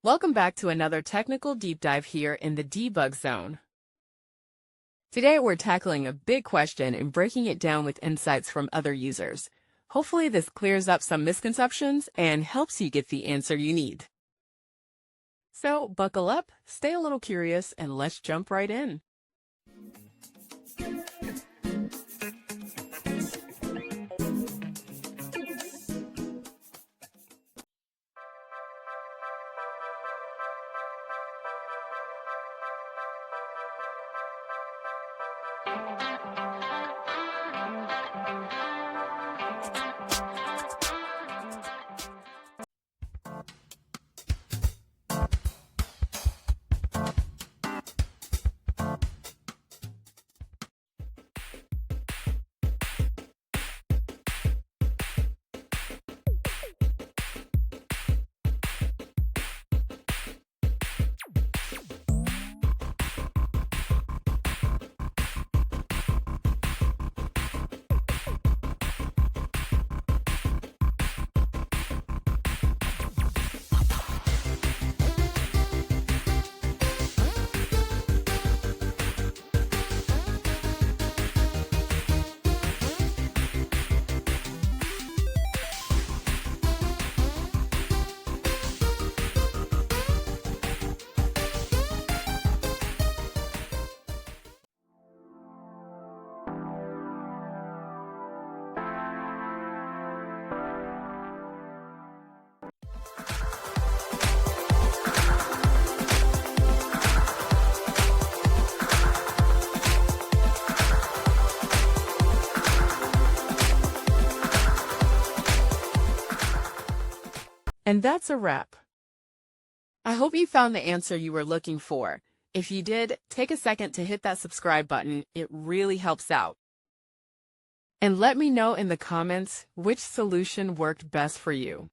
Welcome back to another technical deep dive here in the debug zone. Today we're tackling a big question and breaking it down with insights from other users. Hopefully this clears up some misconceptions and helps you get the answer you need. So buckle up, stay a little curious, and let's jump right in. And that's a wrap. I hope you found the answer you were looking for. If you did, take a second to hit that subscribe button. It really helps out. And let me know in the comments which solution worked best for you.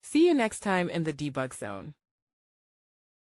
See you next time in the debug zone.